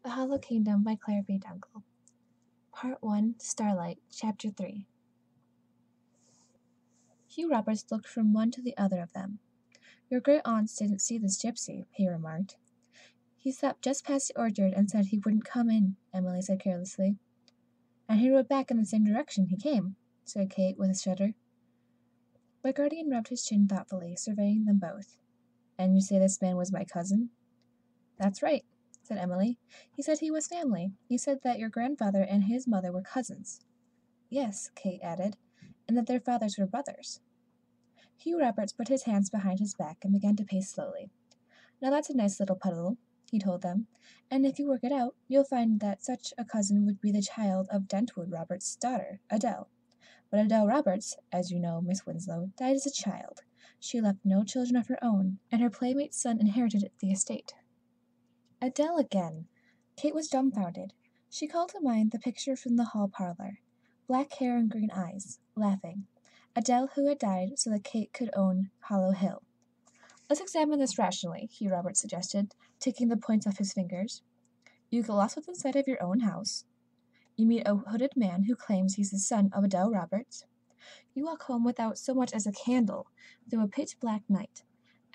The Hollow Kingdom by Clare Dunkle. Part 1, Starlight, Chapter 3. Hugh Roberts looked from one to the other of them. "Your great-aunts didn't see this gypsy," he remarked. "He stopped just past the orchard and said he wouldn't come in," Emily said carelessly. "And he rode back in the same direction he came," said Kate with a shudder. My guardian rubbed his chin thoughtfully, surveying them both. "And you say this man was my cousin?" "That's right," said Emily. "He said he was family. He said that your grandfather and his mother were cousins." "Yes," Kate added, "and that their fathers were brothers." Hugh Roberts put his hands behind his back and began to pace slowly. "Now that's a nice little puzzle," he told them, "and if you work it out, you'll find that such a cousin would be the child of Dentwood Roberts' daughter, Adele. But Adele Roberts, as you know, Miss Winslow, died as a child. She left no children of her own, and her playmate's son inherited the estate." Adele again! Kate was dumbfounded. She called to mind the picture from the hall parlor. Black hair and green eyes, laughing. Adele who had died so that Kate could own Hollow Hill. "Let's examine this rationally," Hugh Roberts suggested, taking the points off his fingers. "You get lost within sight of your own house. You meet a hooded man who claims he's the son of Adele Roberts. You walk home without so much as a candle through a pitch-black night.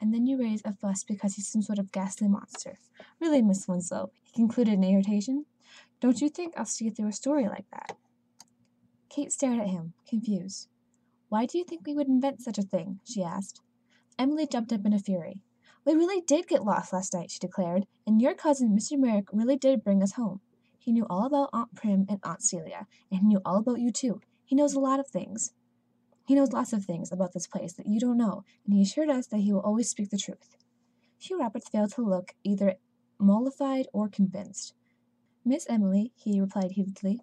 And then you raise a fuss because he's some sort of ghastly monster. Really, Miss Winslow," he concluded in irritation, "don't you think I'll see through a story like that?" Kate stared at him, confused. "Why do you think we would invent such a thing?" she asked. Emily jumped up in a fury. "We really did get lost last night," she declared, "and your cousin, Mr. Marak, really did bring us home. He knew all about Aunt Prim and Aunt Celia, and he knew all about you too. He knows lots of things about this place that you don't know, and he assured us that he will always speak the truth." Hugh Roberts failed to look either mollified or convinced. "Miss Emily," he replied heatedly,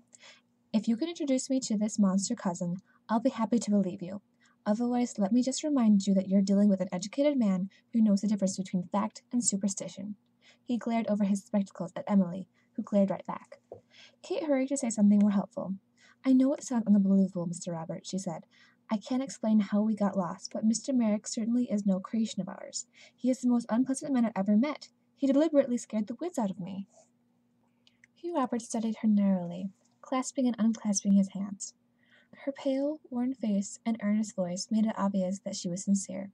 "if you can introduce me to this monster cousin, I'll be happy to believe you. Otherwise, let me just remind you that you're dealing with an educated man who knows the difference between fact and superstition." He glared over his spectacles at Emily, who glared right back. Kate hurried to say something more helpful. "I know it sounds unbelievable, Mr. Roberts," she said. "I can't explain how we got lost, but Mr. Merrick certainly is no creation of ours. He is the most unpleasant man I've ever met. He deliberately scared the wits out of me." Hugh Roberts studied her narrowly, clasping and unclasping his hands. Her pale, worn face and earnest voice made it obvious that she was sincere.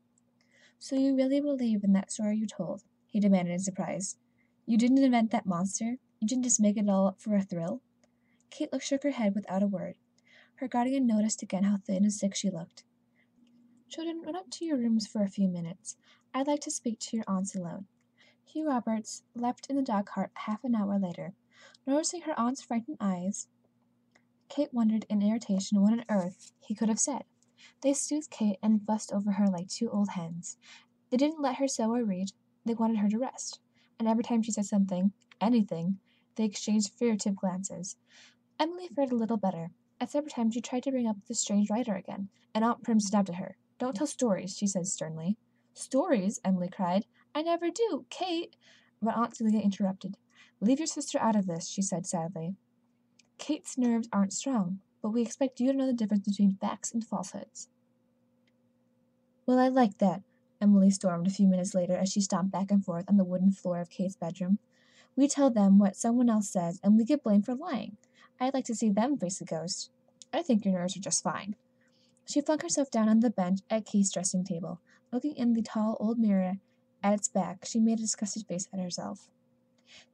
"So you really believe in that story you told?" he demanded in surprise. "You didn't invent that monster? You didn't just make it all up for a thrill?" Kate shook her head without a word. Her guardian noticed again how thin and sick she looked. "Children, run up to your rooms for a few minutes. I'd like to speak to your aunts alone." Hugh Roberts leapt in the dog cart half an hour later. Noticing her aunt's frightened eyes, Kate wondered in irritation what on earth he could have said. They soothed Kate and fussed over her like two old hens. They didn't let her sew or read. They wanted her to rest. And every time she said something, anything, they exchanged furtive glances. Emily fared a little better. At supper time she tried to bring up the strange writer again, and Aunt Prim snapped at her. "Don't tell stories," she said sternly. "Stories?" Emily cried. "I never do, Kate." But Aunt Celia interrupted. "Leave your sister out of this," she said sadly. "Kate's nerves aren't strong, but we expect you to know the difference between facts and falsehoods." "Well, I like that," Emily stormed a few minutes later as she stomped back and forth on the wooden floor of Kate's bedroom. "We tell them what someone else says, and we get blamed for lying. I'd like to see them face a ghost. I think your nerves are just fine." She flung herself down on the bench at Kate's dressing table. Looking in the tall old mirror at its back, she made a disgusted face at herself.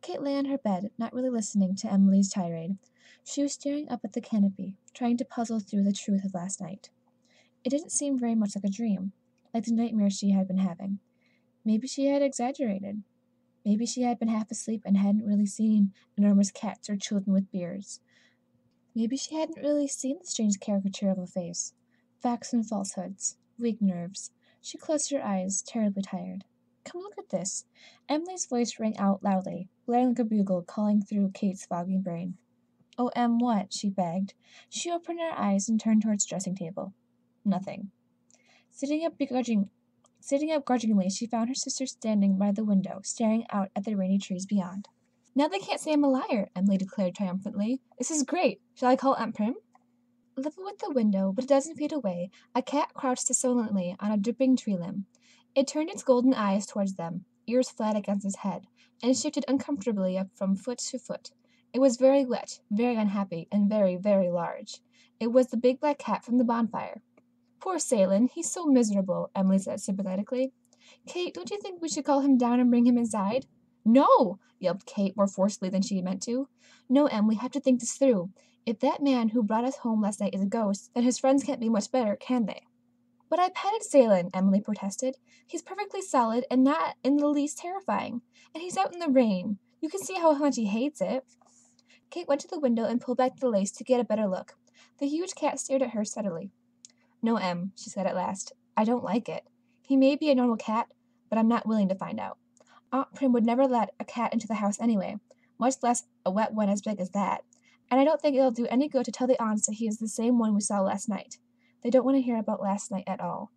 Kate lay on her bed, not really listening to Emily's tirade. She was staring up at the canopy, trying to puzzle through the truth of last night. It didn't seem very much like a dream, like the nightmares she had been having. Maybe she had exaggerated. Maybe she had been half asleep and hadn't really seen enormous cats or children with beards. Maybe she hadn't really seen the strange caricature of a face. Facts and falsehoods. Weak nerves. She closed her eyes, terribly tired. "Come look at this." Emily's voice rang out loudly, blaring like a bugle, calling through Kate's foggy brain. "Oh, Em, what?" she begged. She opened her eyes and turned towards the dressing table. Nothing. Sitting up grudgingly, she found her sister standing by the window, staring out at the rainy trees beyond. "Now they can't say I'm a liar," Emily declared triumphantly. "This is great. Shall I call Aunt Prim?" Level with the window, but a dozen feet away, a cat crouched dissonantly on a dripping tree limb. It turned its golden eyes towards them, ears flat against its head. and shifted uncomfortably up from foot to foot. It was very wet, very unhappy, and very, very large. It was the big black cat from the bonfire. Poor Salem, he's so miserable, Emily said sympathetically. Kate, don't you think we should call him down and bring him inside? No, yelped Kate more forcefully than she had meant to. No, Em, we have to think this through. If that man who brought us home last night is a ghost, then his friends can't be much better, can they? But I petted Salem, Emily protested. He's perfectly solid and not in the least terrifying. And he's out in the rain. You can see how much he hates it. Kate went to the window and pulled back the lace to get a better look. The huge cat stared at her steadily. No, Em, she said at last. I don't like it. He may be a normal cat, but I'm not willing to find out. Aunt Prim would never let a cat into the house anyway, much less a wet one as big as that. And I don't think it'll do any good to tell the aunts that he is the same one we saw last night. They don't want to hear about last night at all.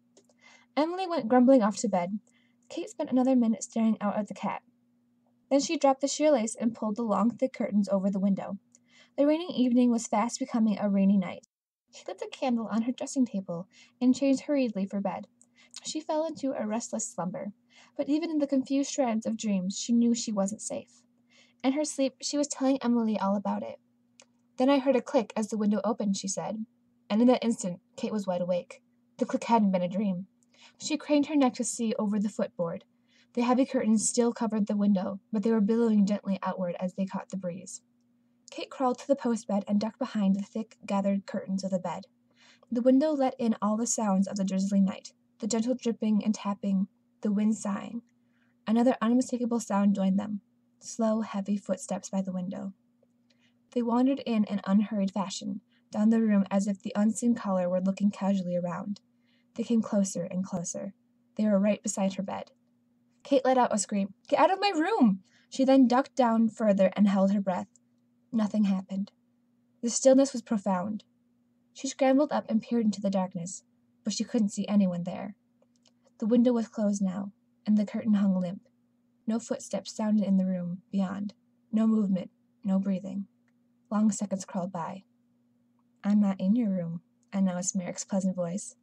Emily went grumbling off to bed. Kate spent another minute staring out at the cat. Then she dropped the sheer lace and pulled the long, thick curtains over the window. The rainy evening was fast becoming a rainy night. She lit the candle on her dressing table and changed hurriedly for bed. She fell into a restless slumber, but even in the confused shreds of dreams she knew she wasn't safe. In her sleep she was telling Emily all about it. Then I heard a click as the window opened, she said, and in that instant Kate was wide awake. The click hadn't been a dream. She craned her neck to see over the footboard. The heavy curtains still covered the window, but they were billowing gently outward as they caught the breeze. Kate crawled to the post bed and ducked behind the thick gathered curtains of the bed. The window let in all the sounds of the drizzling night, the gentle dripping and tapping, the wind sighing. Another unmistakable sound joined them, slow, heavy footsteps by the window. They wandered in an unhurried fashion, down the room as if the unseen caller were looking casually around. They came closer and closer. They were right beside her bed. Kate let out a scream. Get out of my room! She then ducked down further and held her breath. Nothing happened. The stillness was profound. She scrambled up and peered into the darkness, but she couldn't see anyone there. The window was closed now, and the curtain hung limp. No footsteps sounded in the room beyond. No movement, no breathing. Long seconds crawled by. I'm not in your room, announced Marak's pleasant voice.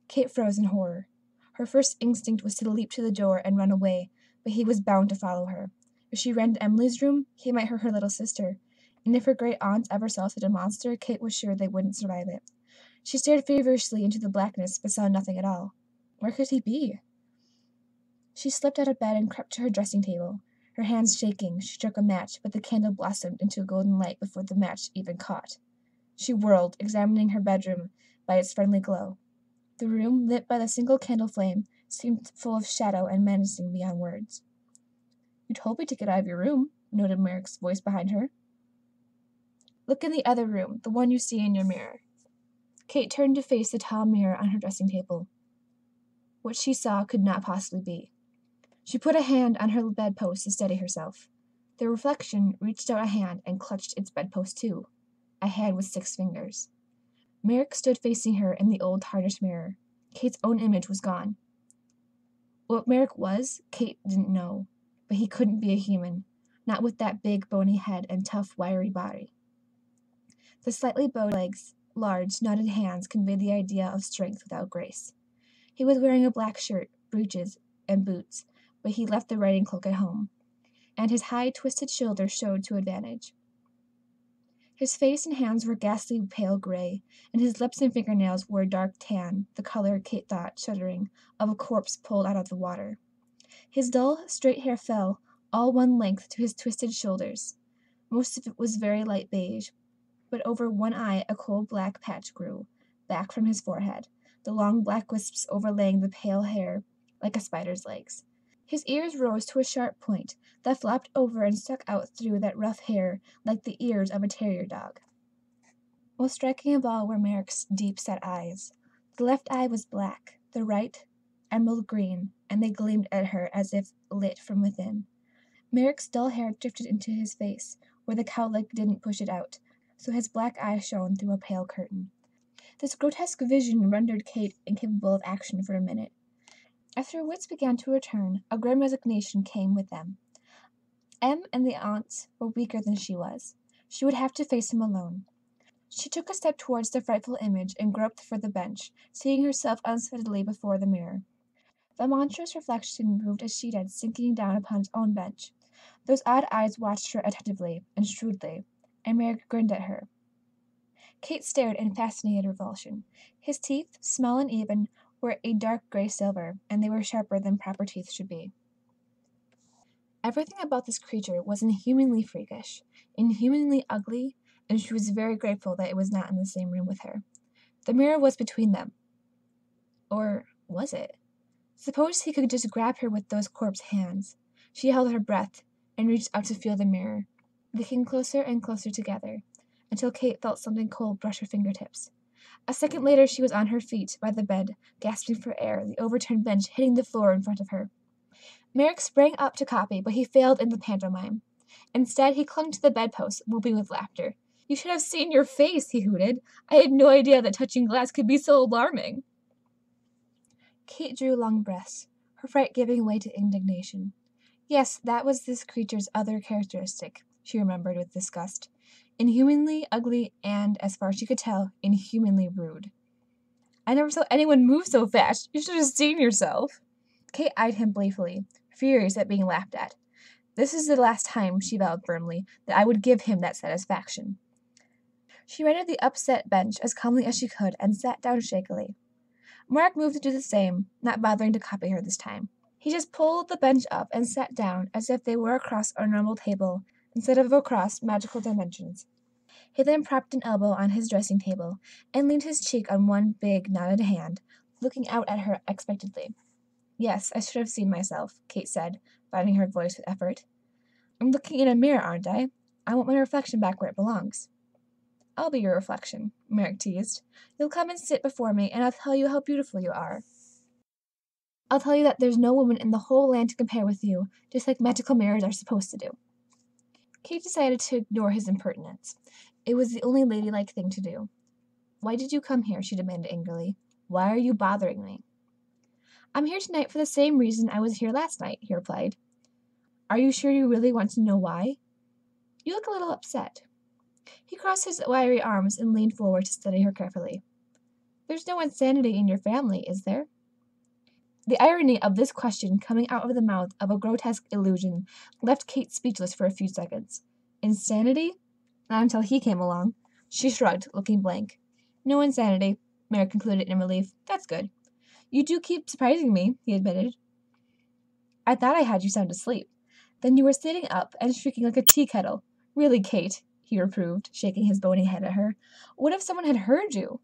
Kate froze in horror. Her first instinct was to leap to the door and run away, but he was bound to follow her. If she ran to Emily's room, he might hurt her little sister, and if her great aunts ever saw such a monster, Kate was sure they wouldn't survive it. She stared feverishly into the blackness, but saw nothing at all. Where could he be? She slipped out of bed and crept to her dressing table. Her hands shaking, she struck a match, but the candle blossomed into a golden light before the match even caught. She whirled, examining her bedroom by its friendly glow. The room, lit by the single candle flame, seemed full of shadow and menacing beyond words. You told me to get out of your room, noted Marak's voice behind her. Look in the other room, the one you see in your mirror. Kate turned to face the tall mirror on her dressing table. What she saw could not possibly be. She put a hand on her bedpost to steady herself. The reflection reached out a hand and clutched its bedpost too, a hand with 6 fingers. Marak stood facing her in the old tarnished mirror. Kate's own image was gone. What Marak was, Kate didn't know, but he couldn't be a human, not with that big bony head and tough wiry body. The slightly bowed legs, large knotted hands conveyed the idea of strength without grace. He was wearing a black shirt, breeches, and boots, but he left the riding cloak at home, and his high, twisted shoulders showed to advantage. His face and hands were ghastly pale gray, and his lips and fingernails were a dark tan, the color, Kate thought, shuddering, of a corpse pulled out of the water. His dull, straight hair fell, all one length, to his twisted shoulders. Most of it was very light beige, but over one eye a coal-black patch grew, back from his forehead, the long black wisps overlaying the pale hair like a spider's legs. His ears rose to a sharp point that flopped over and stuck out through that rough hair like the ears of a terrier dog. Most striking of all were Marak's deep-set eyes. The left eye was black, the right emerald green, and they gleamed at her as if lit from within. Marak's dull hair drifted into his face, where the cowlick didn't push it out, so his black eye shone through a pale curtain. This grotesque vision rendered Kate incapable of action for a minute. As her wits began to return, a grim resignation came with them. Em and the aunts were weaker than she was. She would have to face him alone. She took a step towards the frightful image and groped for the bench, seeing herself unsteadily before the mirror. The monstrous reflection moved as she did, sinking down upon its own bench. Those odd eyes watched her attentively and shrewdly, and Marak grinned at her. Kate stared in fascinated revulsion. His teeth, small and even, were a dark gray silver, and they were sharper than proper teeth should be. Everything about this creature was inhumanly freakish, inhumanly ugly, and she was very grateful that it was not in the same room with her. The mirror was between them. Or was it? Suppose he could just grab her with those corpse hands. She held her breath and reached out to feel the mirror. They came closer and closer together, until Kate felt something cold brush her fingertips. A second later she was on her feet by the bed, gasping for air, the overturned bench hitting the floor in front of her. Marak sprang up to copy, but he failed in the pantomime. Instead, he clung to the bedpost, whooping with laughter. "You should have seen your face," he hooted. "I had no idea that touching glass could be so alarming." Kate drew long breaths, her fright giving way to indignation. Yes, that was this creature's other characteristic, she remembered with disgust. Inhumanly ugly and, as far as she could tell, inhumanly rude. "I never saw anyone move so fast. You should have seen yourself." Kate eyed him playfully, furious at being laughed at. This is the last time, she vowed firmly, that I would give him that satisfaction. She righted the upset bench as calmly as she could and sat down shakily. Marak moved to do the same, not bothering to copy her this time. He just pulled the bench up and sat down as if they were across our normal table instead of across magical dimensions. He then propped an elbow on his dressing table and leaned his cheek on one big, knotted hand, looking out at her expectantly. "Yes, I should have seen myself," Kate said, finding her voice with effort. "I'm looking in a mirror, aren't I? I want my reflection back where it belongs." "I'll be your reflection," Marak teased. "You'll come and sit before me, and I'll tell you how beautiful you are. I'll tell you that there's no woman in the whole land to compare with you, just like magical mirrors are supposed to do." Kate decided to ignore his impertinence. It was the only ladylike thing to do. "Why did you come here?" she demanded angrily. "Why are you bothering me?" "I'm here tonight for the same reason I was here last night," he replied. "Are you sure you really want to know why? You look a little upset." He crossed his wiry arms and leaned forward to study her carefully. "There's no insanity in your family, is there?" The irony of this question coming out of the mouth of a grotesque illusion left Kate speechless for a few seconds. Insanity? Not until he came along. She shrugged, looking blank. "No insanity," Marak concluded in relief. "That's good." "You do keep surprising me," he admitted. "I thought I had you sound asleep. Then you were sitting up and shrieking like a tea kettle. Really, Kate," he reproved, shaking his bony head at her. "What if someone had heard you?"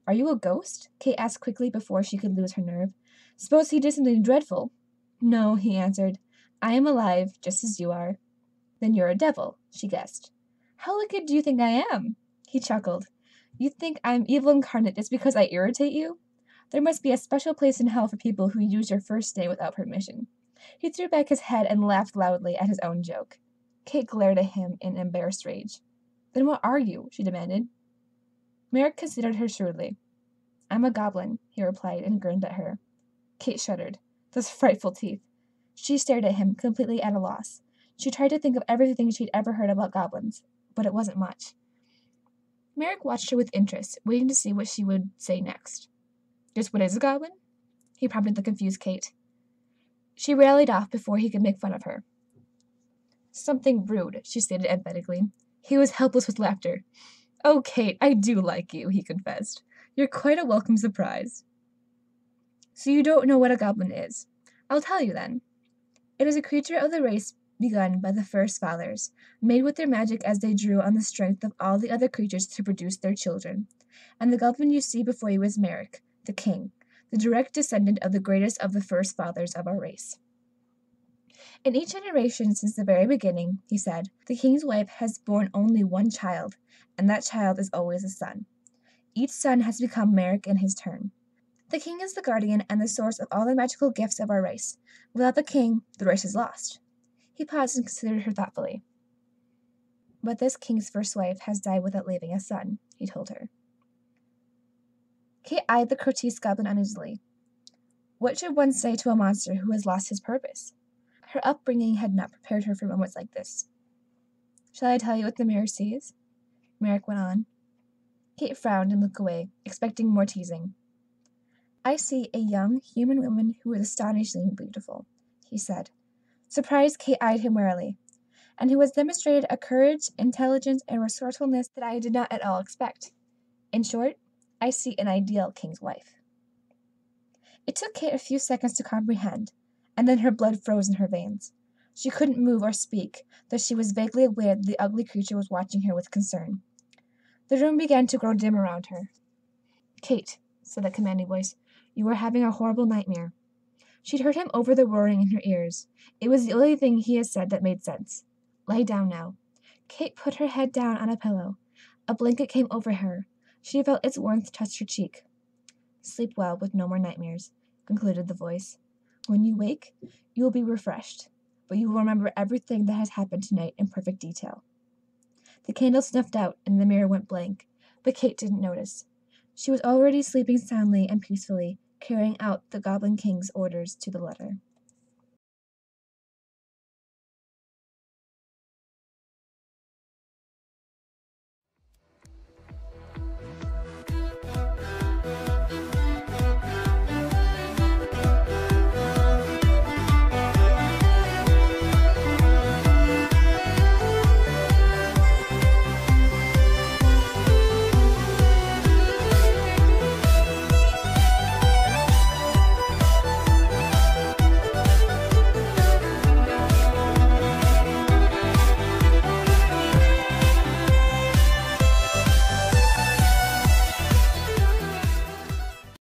"Are you a ghost?" Kate asked quickly before she could lose her nerve. "Suppose he did something dreadful?" "No," he answered. "I am alive, just as you are." "Then you're a devil," she guessed. "How wicked do you think I am?" He chuckled. "You think I'm evil incarnate just because I irritate you? There must be a special place in hell for people who use your first name without permission." He threw back his head and laughed loudly at his own joke. Kate glared at him in embarrassed rage. "Then what are you?" she demanded. Marak considered her shrewdly. "I'm a goblin," he replied, and grinned at her. Kate shuddered. Those frightful teeth. She stared at him, completely at a loss. She tried to think of everything she'd ever heard about goblins, but it wasn't much. Marak watched her with interest, waiting to see what she would say next. "Just what is a goblin?" he prompted the confused Kate. She rallied off before he could make fun of her. "Something rude," she stated emphatically. He was helpless with laughter. "Oh, Kate, I do like you," he confessed. "You're quite a welcome surprise." "So you don't know what a goblin is. I'll tell you then. It is a creature of the race begun by the first fathers, made with their magic as they drew on the strength of all the other creatures to produce their children. And the goblin you see before you is Marak, the king, the direct descendant of the greatest of the first fathers of our race. In each generation since the very beginning," he said, "the king's wife has borne only one child, and that child is always a son. Each son has become Marak in his turn. The king is the guardian and the source of all the magical gifts of our race. Without the king, the race is lost." He paused and considered her thoughtfully. "But this king's first wife has died without leaving a son," he told her. Kate eyed the grotesque goblin uneasily. What should one say to a monster who has lost his purpose? Her upbringing had not prepared her for moments like this. "Shall I tell you what the mirror sees?" Marak went on. Kate frowned and looked away, expecting more teasing. I see a young human woman who is astonishingly beautiful, he said. Surprised, Kate eyed him warily, and who has demonstrated a courage, intelligence, and resourcefulness that I did not at all expect. In short, I see an ideal king's wife. It took Kate a few seconds to comprehend, and then her blood froze in her veins. She couldn't move or speak, though she was vaguely aware that the ugly creature was watching her with concern. The room began to grow dim around her. Kate, said the commanding voice, you are having a horrible nightmare. She'd heard him over the roaring in her ears. It was the only thing he had said that made sense. Lie down now. Kate put her head down on a pillow. A blanket came over her. She felt its warmth touch her cheek. Sleep well with no more nightmares, concluded the voice. When you wake, you will be refreshed, but you will remember everything that has happened tonight in perfect detail. The candle snuffed out and the mirror went blank, but Kate didn't notice. She was already sleeping soundly and peacefully, carrying out the Goblin King's orders to the letter.